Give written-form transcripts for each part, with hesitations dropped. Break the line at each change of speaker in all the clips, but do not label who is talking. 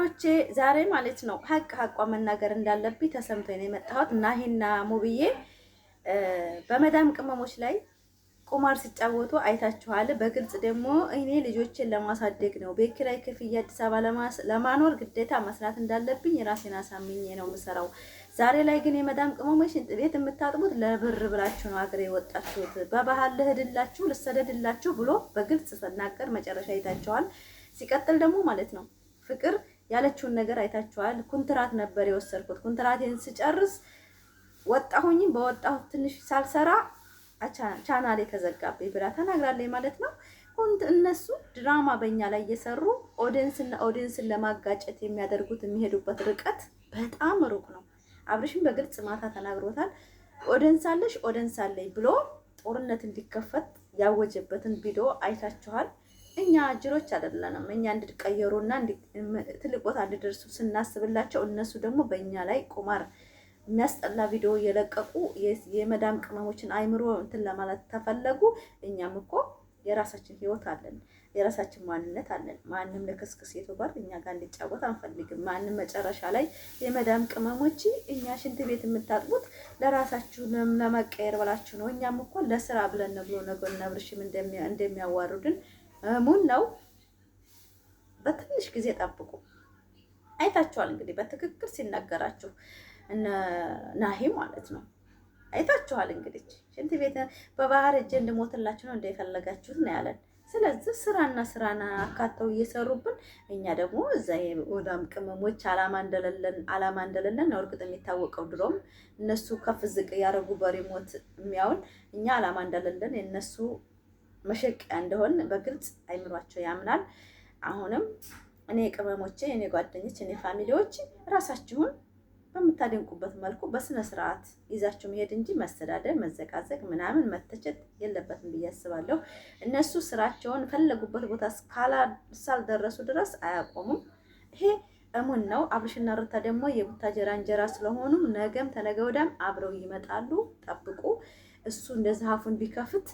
ማሮቼ ዛሬ ማለት ነው ሀቋ መናገር እንዳለብኝ ተሰምቶኝ ነው የመጣሁት። ናሂና ሙብዬ በመዳም ቅመሞች ላይ ቁማር ሲጫወቱ አይታችኋል። በግልጽ ደግሞ እኔ ልጆችን ለማሳደግ ነው ቤት ኪራይ ክፍያ አዲስ አበባ ለማኖር ግዴታ መስራት እንዳለብኝ ራሴን አሳምኜ ነው የምሰራው። ዛሬ ላይ ግን የመዳም ቅመሞች ሽንት ቤት የምታጥቡት ለብር ብላችሁ ነው አገር የወጣችሁት። በባህል ልሄድላችሁ ልሰደድላችሁ ብሎ በግልጽ ተናገር። መጨረሻ አይታችኋል። ሲቀጥል ደግሞ ማለት ነው ፍቅር ያለችውን ነገር አይታችኋል። ኩንትራት ነበር የወሰድኩት። ኩንትራቴን ስጨርስ ወጣሁኝ። በወጣሁት ትንሽ ሳልሰራ ቻናሌ ተዘጋብኝ ብላ ተናግራለች ማለት ነው። እነሱ ድራማ በእኛ ላይ እየሰሩ ኦዲየንስን ለማጋጨት የሚያደርጉት የሚሄዱበት ርቀት በጣም ሩቅ ነው። አብርሽም በግልጽ ማታ ተናግሮታል። ኦዲየንስ አለሽ ኦዲየንስ አለኝ ብሎ ጦርነት እንዲከፈት ያወጀበትን ቪዲዮ አይታችኋል። እኛ ጅሮች አይደለንም። እኛ እንድትቀየሩና ትልቅ ቦታ እንድደርሱ ስናስብላቸው እነሱ ደግሞ በእኛ ላይ ቁማር የሚያስጠላ ቪዲዮ እየለቀቁ የመዳም ቅመሞችን አይምሮ እንትን ለማለት ተፈለጉ። እኛም እኮ የራሳችን ህይወት አለን፣ የራሳችን ማንነት አለን። ማንም ለክስክስ የተባር እኛ ጋር እንዲጫወት አንፈልግም። ማንም መጨረሻ ላይ የመዳም ቅመሞች እኛ ሽንት ቤት የምታጥቡት ለራሳችሁ ለመቀየር ብላችሁ ነው። እኛም እኮ ለስራ ብለን ነው ብሎ ነገር ነብርሽም እንደሚያዋሩድን ሙን ነው። በትንሽ ጊዜ ጠብቁ። አይታችኋል እንግዲህ በትክክል ሲናገራችሁ ናሂ ማለት ነው። አይታችኋል እንግዲህ ሽንት ቤት በባህር እጄ እንድሞትላችሁ ነው እንደፈለጋችሁት ነው ያለን። ስለዚህ ስራና አካተው እየሰሩብን እኛ ደግሞ እዛ የወዳም ቅመሞች አላማ እንደሌለን ነው እርግጥ የሚታወቀው። ድሮም እነሱ ከፍ ዝቅ ያረጉ በሪሞት የሚያውን እኛ አላማ እንደሌለን የነሱ መሸቂያ እንደሆን በግልጽ አይምሯቸው ያምናል። አሁንም እኔ ቅመሞቼ፣ እኔ ጓደኞች፣ እኔ ፋሚሊዎች ራሳችሁን በምታደንቁበት መልኩ በስነ ስርዓት ይዛችሁ መሄድ እንጂ መሰዳደብ፣ መዘቃዘቅ ምናምን መተቸት የለበትም ብዬ አስባለሁ። እነሱ ስራቸውን ፈለጉበት ቦታ እስካልደረሱ ድረስ አያቆሙም። ይሄ እሙን ነው። አብርሽና ሩታ ደግሞ የቡታጀራ እንጀራ ስለሆኑ ነገም ተነገ ወዲያም አብረው ይመጣሉ። ጠብቁ። እሱ እንደዚህ አፉን ቢከፍት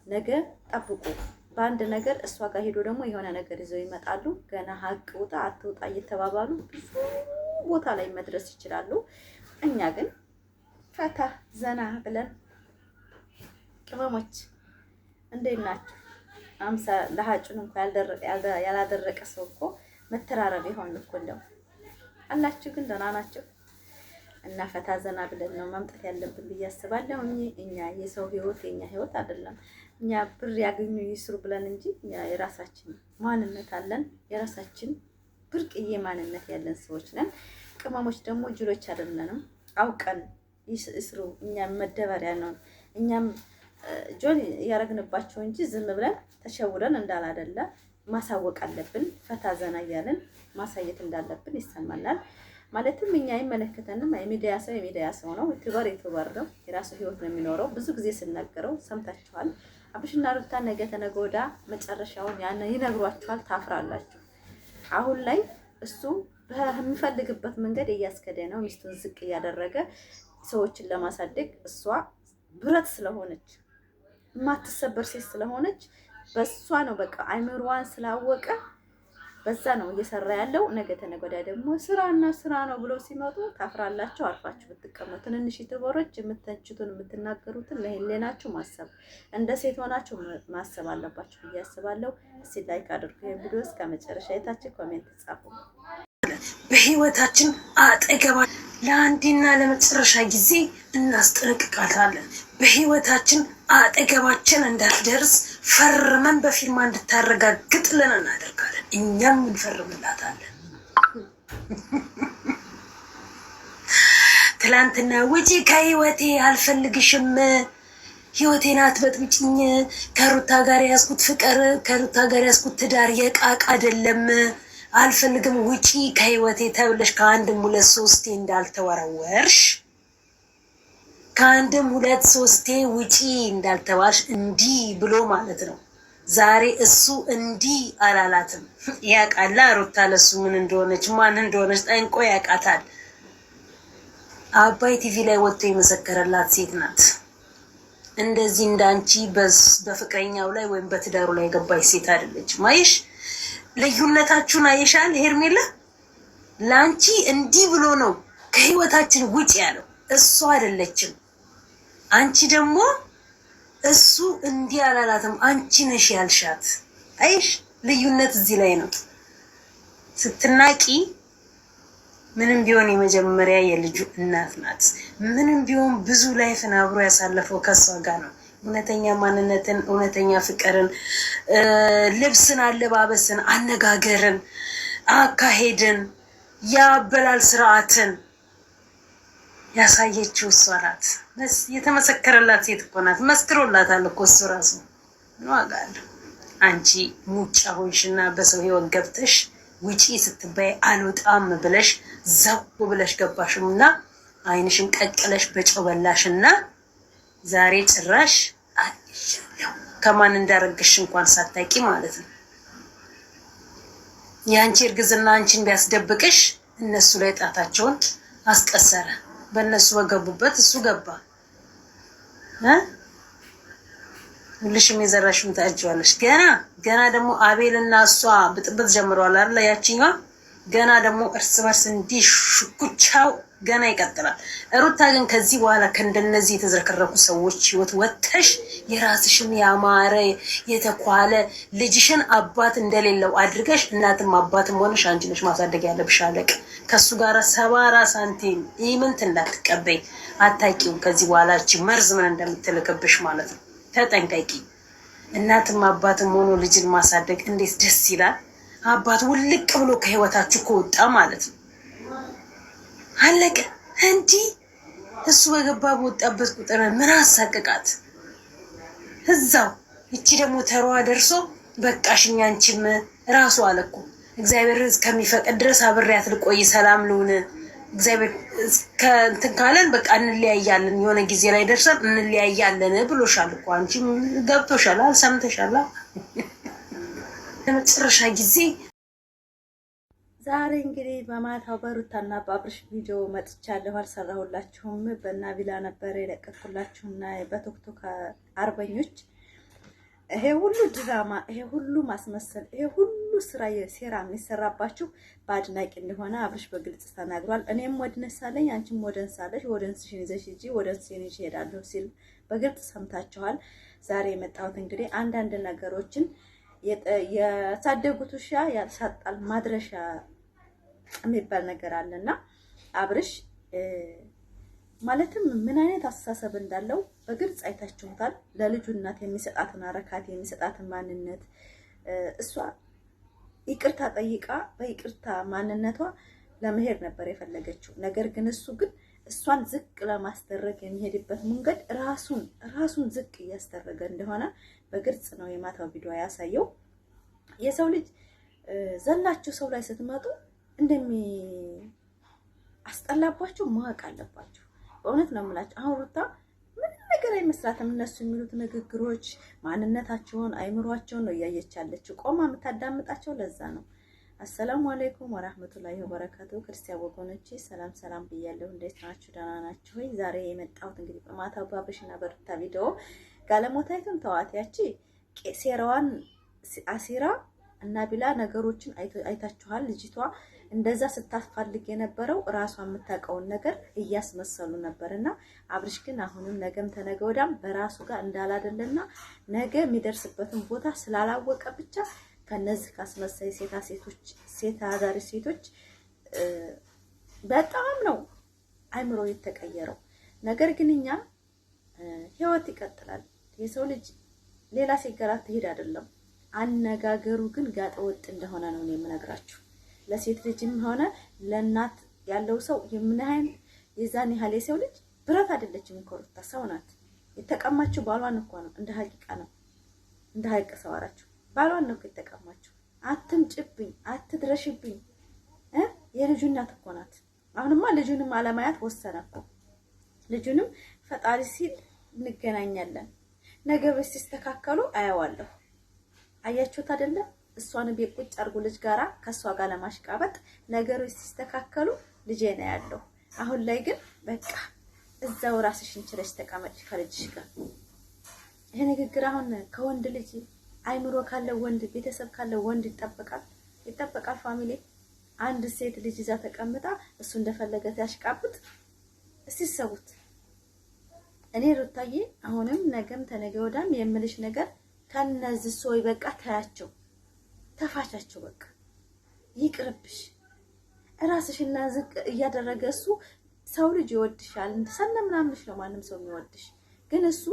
ነገ ጠብቁ። በአንድ ነገር እሷ ጋር ሄዶ ደግሞ የሆነ ነገር ይዘው ይመጣሉ። ገና ሀቅ ውጣ አትውጣ እየተባባሉ ብዙ ቦታ ላይ መድረስ ይችላሉ። እኛ ግን ፈታ ዘና ብለን ቅመሞች እንዴት ናችሁ? አምሳ ለሀጩን እንኳን ያላደረቀ ሰው እኮ መተራረብ ይሆን እኮ እንደው አላችሁ። ግን ደህና ናችሁ? እና ፈታ ዘና ብለን ነው መምጣት ያለብን ብዬ አስባለሁ። እኛ የሰው ህይወት የኛ ህይወት አይደለም። እኛ ብር ያገኙ ይስሩ ብለን እንጂ እኛ የራሳችን ማንነት አለን። የራሳችን ብርቅዬ ማንነት ያለን ሰዎች ነን። ቅመሞች ደግሞ ጅሎች አይደለንም። አውቀን ይስሩ። እኛም መደበሪያ ነው። እኛም ጆን ያረግንባቸው እንጂ ዝም ብለን ተሸውረን እንዳላደለ ማሳወቅ አለብን። ፈታ ዘና እያለን ማሳየት እንዳለብን ይሰማናል። ማለትም እኛ አይመለከተንም። የሚዲያ ሰው ነው። ዩቲዩበር ነው። የራሱ ህይወት ነው የሚኖረው። ብዙ ጊዜ ስናገረው ሰምታችኋል። አብርሽና ሩታ ነገ ተነገ ወዲያ መጨረሻውን ይነግሯችኋል። ታፍራላችሁ። አሁን ላይ እሱ በሚፈልግበት መንገድ እያስከደ ነው። ሚስቱን ዝቅ እያደረገ ሰዎችን ለማሳደግ እሷ ብረት ስለሆነች የማትሰበር ሴት ስለሆነች በሷ ነው በቃ አይምሮዋን ስላወቀ በዛ ነው እየሰራ ያለው። ነገ ተነገ ወዲያ ደግሞ ስራ ነው ብሎ ሲመጡ ታፍራላችሁ። አርፋችሁ ብትቀመጡ። ትንንሽ ዩቲዩበሮች የምትተቹትን የምትናገሩትን ለህሊናችሁ ማሰብ እንደ ሴት ሆናችሁ ማሰብ አለባችሁ ብዬ አስባለሁ። እስኪ ላይክ አድርጉ። ይሄን ቪዲዮ እስከ መጨረሻ አይታችሁ ኮሜንት ጻፉ።
በህይወታችን አጠገባ ለአንዴና ለመጨረሻ ጊዜ እናስጠነቅቃታለን። በህይወታችን አጠገባችን እንዳትደርስ ፈርመን በፊርማ እንድታረጋግጥልን እናደርጋለን። እኛም እንፈርምላታለን። ትላንትና ውጪ ከህይወቴ አልፈልግሽም፣ ህይወቴን አትበጥብጭኝ፣ ከሩታ ጋር ያስኩት ፍቅር ከሩታ ጋር ያስኩት ትዳር የቃቃ አይደለም፣ አልፈልግም፣ ውጪ ከህይወቴ ተብለሽ ከአንድም ሁለት ሶስቴ እንዳልተወረወርሽ ከአንድም ሁለት ሶስቴ ውጪ እንዳልተባልሽ እንዲህ ብሎ ማለት ነው። ዛሬ እሱ እንዲህ አላላትም። ያውቃላ ሩታ ለሱ ምን እንደሆነች ማን እንደሆነች ጠንቆ ያውቃታል። አባይ ቲቪ ላይ ወጥቶ የመሰከረላት ሴት ናት። እንደዚህ እንዳንቺ በፍቅረኛው ላይ ወይም በትዳሩ ላይ ገባች ሴት አይደለችም። አይሽ ልዩነታችሁን አይሻል ሄርሜላ። ላንቺ እንዲህ ብሎ ነው ከህይወታችን ውጪ ያለው። እሱ አይደለችም። አንቺ ደግሞ እሱ እንዲህ አላላትም፣ አንቺ ነሽ ያልሻት። አይሽ ልዩነት እዚህ ላይ ነው። ስትናቂ ምንም ቢሆን የመጀመሪያ የልጁ እናት ናት። ምንም ቢሆን ብዙ ላይፍን አብሮ ያሳለፈው ከሷ ጋር ነው። እውነተኛ ማንነትን፣ እውነተኛ ፍቅርን፣ ልብስን፣ አለባበስን፣ አነጋገርን፣ አካሄድን፣ ያበላል ስርዓትን ያሳየችው እሷ ናት። የተመሰከረላት ሴት እኮ ናት። መስክሮላታል እኮ እሱ ራሱ ዋጋ አለው። አንቺ ሙጫ ሆንሽና በሰው ህይወት ገብተሽ ውጪ ስትባይ አልወጣም ብለሽ ዘው ብለሽ ገባሽምና አይንሽን ቀቅለሽ በጨው በላሽና ዛሬ ጭራሽ አልሽው ከማን እንዳረግሽ እንኳን ሳታቂ ማለት ነው። ያንቺ እርግዝና አንቺን ቢያስደብቅሽ እነሱ ላይ ጣታቸውን አስቀሰረ። በእነሱ በገቡበት እሱ ገባ። ሁልሽም የዘራሽም ታጭዋለሽ። ገና ደግሞ አቤልና እሷ ብጥብጥ ጀምረዋል አይደል? ያቺኛዋ ገና ደግሞ እርስ በርስ እንዲህ ሽኩቻው ገና ይቀጥላል። ሩታ ግን ከዚህ በኋላ ከእንደነዚህ የተዝረከረኩ ሰዎች ህይወት ወጥተሽ የራስሽን ያማረ የተኳለ ልጅሽን አባት እንደሌለው አድርገሽ እናትም አባትም ሆነሽ አንቺ ነሽ ማሳደግ ያለብሽ። አለቅ ከሱ ጋር 70 ሳንቲም ኢምንት እንዳትቀበይ። አታውቂውም ከዚህ በኋላ እቺ መርዝ ምን እንደምትልክብሽ ማለት ነው። ተጠንቀቂ። እናትም አባትም ሆኖ ልጅን ማሳደግ እንዴት ደስ ይላል። አባት ውልቅ ብሎ ከህይወታችሁ ከወጣ ማለት ነው። አለቀ። እንዲህ እሱ በገባ በወጣበት ቁጥር ምን አሳቅቃት እዛው። እቺ ደግሞ ተሯ ደርሶ በቃሽኛ አንቺም ራሱ አለኩ እግዚአብሔር እስከሚፈቅድ ድረስ አብሬያት ልቆይ ሰላም ልሁን እግዚአብሔር ከእንትን ካለን በቃ እንለያያለን፣ የሆነ ጊዜ ላይ ደርሰን እንለያያለን ብሎሻል እኮ አንቺ ገብቶሻል፣ አልሰምተሻል? ለመጨረሻ ጊዜ
ዛሬ እንግዲህ በማታው በሩታና በአብርሽ ቪዲዮ መጥቻለሁ። አልሰራሁላችሁም። በናቢላ ነበር የለቀኩላችሁና በቲክቶክ አርበኞች። ይሄ ሁሉ ድራማ፣ ይሄ ሁሉ ማስመሰል፣ ይሄ ሁሉ ስራ የሴራ የሚሰራባችሁ በአድናቂ እንደሆነ አብርሽ በግልጽ ተናግሯል። እኔም ወድነሳለኝ፣ አንቺም ወደንሳለሽ፣ ወደንስሽን ይዘሽ ሂጂ፣ ወደንስሽን ይዤ እሄዳለሁ ሲል በግልጽ ሰምታችኋል። ዛሬ የመጣሁት እንግዲህ አንዳንድ ነገሮችን የሳደጉት ውሻ ያሳጣል ማድረሻ የሚባል ነገር አለና አብርሽ ማለትም ምን አይነት አስተሳሰብ እንዳለው በግልጽ አይታችሁታል። ለልጁ እናት የሚሰጣትን አረካት የሚሰጣትን ማንነት እሷ ይቅርታ ጠይቃ በይቅርታ ማንነቷ ለመሄድ ነበር የፈለገችው። ነገር ግን እሱ ግን እሷን ዝቅ ለማስደረግ የሚሄድበት መንገድ ራሱን ዝቅ እያስደረገ እንደሆነ በግልጽ ነው የማታው ቪዲዮ ያሳየው። የሰው ልጅ ዘላችሁ ሰው ላይ ስትመጡ አስጠላባችሁ ማወቅ አለባችሁ። በእውነት ነው የምላችሁ። አሁን ሩታ ምንም ነገር አይመስላትም። እነሱ የሚሉት ንግግሮች ማንነታቸውን አይምሯቸውን ነው እያየች ያለችው። ቆማ የምታዳምጣቸው ለዛ ነው። አሰላሙ አለይኩም ወራህመቱላሂ ወበረካቱ። ክርስቲያን ወገኖቼ ሰላም ብያለሁ። እንዴት ናችሁ? ደህና ናችሁ ወይ? ዛሬ የመጣሁት እንግዲህ በማታው በአብርሽና በሩታ ቪዲዮ ጋለሞታይቱን ተዋት። ያቺ ሴራዋን አሲራ እና ቢላ ነገሮችን አይታችኋል። ልጅቷ እንደዛ ስታስፈልግ የነበረው ራሷ የምታውቀውን ነገር እያስመሰሉ ነበርና አብርሽ ግን አሁንም ነገም ተነገ ወዲያም በራሱ ጋር እንዳላደለና ነገ የሚደርስበትን ቦታ ስላላወቀ ብቻ ከነዚህ ካስመሳይ ሴት አዳሪ ሴቶች በጣም ነው አይምሮ የተቀየረው። ነገር ግን እኛ ህይወት ይቀጥላል። የሰው ልጅ ሌላ ሲገራ ትሄድ አይደለም። አነጋገሩ ግን ጋጠ ወጥ እንደሆነ ነው የምነግራችሁ። ለሴት ልጅም ሆነ ለእናት ያለው ሰው የምንሃይን የዛን ያህል የሰው ልጅ ብረት አይደለችም እኮ ሩታ ሰው ናት። የተቀማችው ባሏን እኮ ነው። እንደ ሀቂቃ ነው፣ እንደ ሀቂቃ ሰዋራችሁ ባሏን ነው የተቀማችው። አትምጭብኝ፣ አትድረሽብኝ የልጁ እናት እኮ ናት። አሁንማ ልጁንም አለማያት ወሰነ እኮ። ልጁንም ፈጣሪ ሲል እንገናኛለን ነገ በሲስተካከሉ አያዋለሁ። አያችሁት አይደለ? እሷን ቤት ቁጭ አርጎ ልጅ ጋራ ከሷ ጋር ለማሽቃበጥ ነገሮች ሲስተካከሉ ልጄ ነው ያለው። አሁን ላይ ግን በቃ እዛው ራስሽን ችለሽ ተቀመጭ ከልጅሽ ጋር። ይሄ ንግግር አሁን ከወንድ ልጅ አይምሮ ካለው ወንድ ቤተሰብ ካለው ወንድ ይጠበቃል። ፋሚሊ አንድ ሴት ልጅ ይዛ ተቀምጣ እሱ እንደፈለገ ያሽቃብጥ። እስቲ ሰውት። እኔ ሩታዬ አሁንም ነገም ተነገ ወዳም የምልሽ ነገር ከነዚህ ሰው በቃ ታያቸው፣ ተፋቻቸው፣ በቃ ይቅርብሽ። ራስሽና ዝቅ እያደረገ እሱ ሰው ልጅ ይወድሻል እንደሰነ ምናምንሽ ነው ማንም ሰው የሚወድሽ። ግን እሱ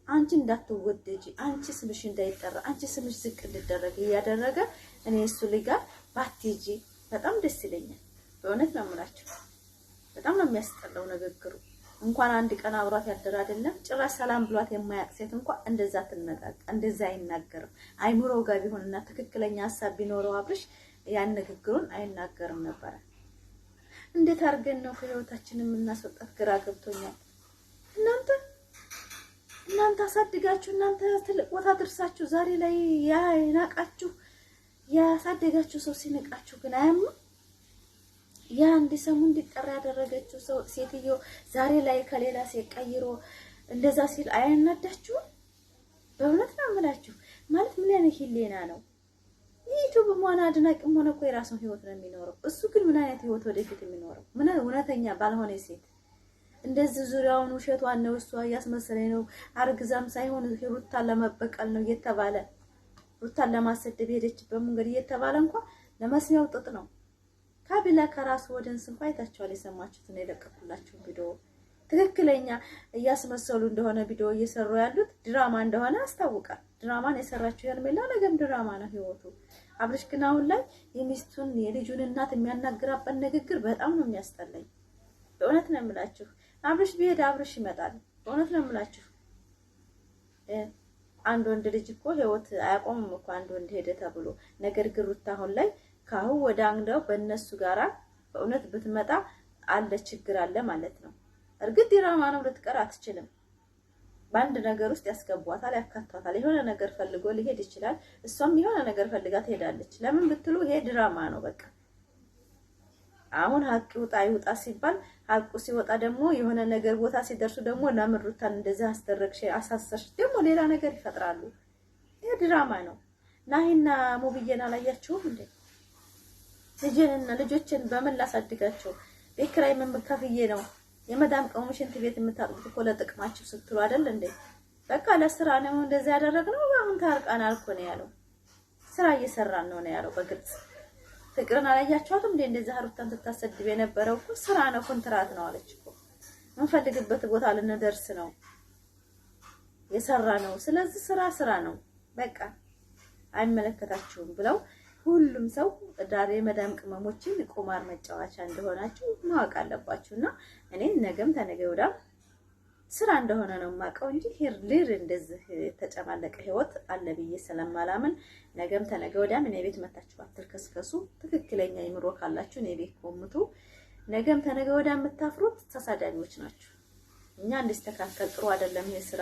አንቺ እንዳትወደጂ፣ አንቺ ስምሽ እንዳይጠራ፣ አንቺ ስምሽ ዝቅ እንዲደረግ እያደረገ እኔ እሱ ልጅ ጋር ባትጂ በጣም ደስ ይለኛል። በእውነት ነው የምላችሁ። በጣም ነው የሚያስጠላው ንግግሩ። እንኳን አንድ ቀን አብሯት ያደረ አይደለም ጭራሽ ሰላም ብሏት የማያውቅ ሴት እንኳን እንደዛ ትነጋገር እንደዛ አይናገርም። አይምሮው ጋር ቢሆንና ትክክለኛ ሀሳብ ቢኖረው አብርሽ ያን ንግግሩን አይናገርም ነበር። እንዴት አድርገን ነው ህይወታችንን የምናስወጣት ግራ ገብቶኛል። እናንተ አሳድጋችሁ እናንተ ትልቅ ቦታ ደርሳችሁ ዛሬ ላይ ያናቃችሁ ያሳደጋችሁ ሰው ሲነቃችሁ ግን አያም ያ እንዲሰሙ እንዲጠራ ያደረገችው ሰው ሴትዮ ዛሬ ላይ ከሌላ ሴት ቀይሮ እንደዛ ሲል አያናዳችሁ? በእውነት ነው የምላችሁ። ማለት ምን አይነት ሂሌና ነው? ዩቲዩብ ሆነ አድናቂም ሆነ እኮ የራሱን ህይወት ነው የሚኖረው። እሱ ግን ምን አይነት ህይወት ወደፊት የሚኖረው? ምን እውነተኛ ባልሆነ ሴት እንደዚህ ዙሪያውን ውሸቷን ነው እሷ እያስመሰለኝ ነው አርግዛም ሳይሆን ሩታን ለመበቀል ነው እየተባለ ሩታን ለማሰደብ ሄደችበት መንገድ እየተባለ እንኳን ለመስሚያው ጥጥ ነው። ካቢላ ከራሱ ወደንስ እንኳን አይታችኋል። የሰማችሁት ነው የለቀቁላችሁ ቪዲዮ ትክክለኛ እያስመሰሉ እንደሆነ ቪዲዮ እየሰሩ ያሉት ድራማ እንደሆነ ያስታውቃል። ድራማን የሰራችው ሄርሜላ ነገም ድራማ ነው ህይወቱ። አብርሽ ግን አሁን ላይ የሚስቱን የልጁን እናት የሚያናግራበት ንግግር በጣም ነው የሚያስጠላኝ። በእውነት ነው የምላችሁ። አብርሽ ቢሄድ አብርሽ ይመጣል። በእውነት ነው የምላችሁ። አንድ ወንድ ልጅ እኮ ህይወት አያቆምም እኮ አንድ ወንድ ሄደ ተብሎ። ነገር ግን ሩታ አሁን ላይ ካሁን ወደ አንግዳው በእነሱ ጋራ በእውነት ብትመጣ አለ ችግር አለ ማለት ነው። እርግጥ ድራማ ነው ልትቀር አትችልም። በአንድ ነገር ውስጥ ያስገቧታል፣ ያካቷታል። የሆነ ነገር ፈልጎ ሊሄድ ይችላል። እሷም የሆነ ነገር ፈልጋ ትሄዳለች። ለምን ብትሉ ይሄ ድራማ ነው በቃ። አሁን ሀቅ ይውጣ ሲባል ሀቁ ሲወጣ ደግሞ የሆነ ነገር ቦታ ሲደርሱ ደግሞ ለምን ሩታን እንደዛ አስደረግሽ አሳሰርሽ ደግሞ ሌላ ነገር ይፈጥራሉ። ይሄ ድራማ ነው። ናሂና ሙብዬን አላያችሁም እንዴ? ልጆችን በምን ላሳድጋቸው? ቤት ኪራይ ምን ከፍዬ ነው? የመዳም ቀሙ ሽንት ቤት የምታጥቡት እኮ ለጥቅማችሁ ስትሉ አይደል እንዴ? በቃ ለስራ ነው እንደዛ ያደረግነው። አሁን ታርቃናል እኮ ነው ያለው። ስራ እየሰራን ነው ያለው በግልጽ። ፍቅርን አላያችኋትም እንዴ? እንደዛ ሩታን ተታሰድብ የነበረው እኮ ስራ ነው ኮንትራት ነው አለች እኮ። የምንፈልግበት ቦታ ልንደርስ ነው የሰራ ነው። ስለዚህ ስራ ነው በቃ አይመለከታችሁም ብለው ሁሉም ሰው ዳሬ መዳም ቅመሞችን ቁማር መጫወቻ እንደሆናችሁ ማወቅ አለባችሁና እኔ ነገም ተነገ ወዲያ ስራ እንደሆነ ነው የማውቀው እንጂ ሂርሊር እንደዚህ ተጨማለቀ ህይወት አለ ብዬ ስለማላምን ነገም ተነገ ወዲያ እኔ ቤት መታችሁ አትልከስከሱ። ትክክለኛ ይምሮ ካላችሁ እኔ ቤት ቆምቱ። ነገም ተነገ ወዲያ የምታፍሩት ተሳዳቢዎች ናችሁ። እኛ እንድስተካከል ጥሩ አይደለም ይሄ ስራ።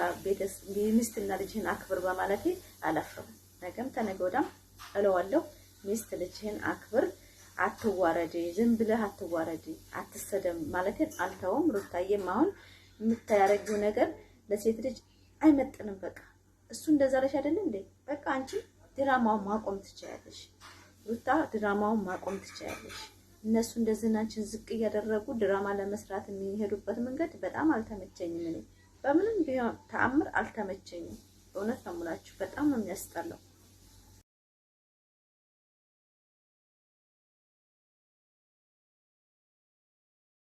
ሚስትና ልጅህን አክብር በማለቴ አላፍርም። ነገም ተነገ ወዲያ እለዋለሁ ሚስት ልጅህን አክብር፣ አትዋረጂ፣ ዝም ብለህ አትዋረጂ፣ አትሰደም ማለቴን አልተውም። ሩታዬም አሁን የምታያረጊው ነገር ለሴት ልጅ አይመጥንም። በቃ እሱ እንደዛ ለሽ አይደል እንዴ? በቃ አንቺ ድራማውን ማቆም ትችያለሽ። ሩታ ድራማውን ማቆም ትችያለሽ። እነሱ እንደዚህ አንቺን ዝቅ እያደረጉ ድራማ ለመስራት የሚሄዱበት መንገድ በጣም አልተመቸኝም። እኔ በምንም ቢሆን ተአምር አልተመቸኝም። እውነት ነው የምላችሁ። በጣም ነው የሚያስጠላው።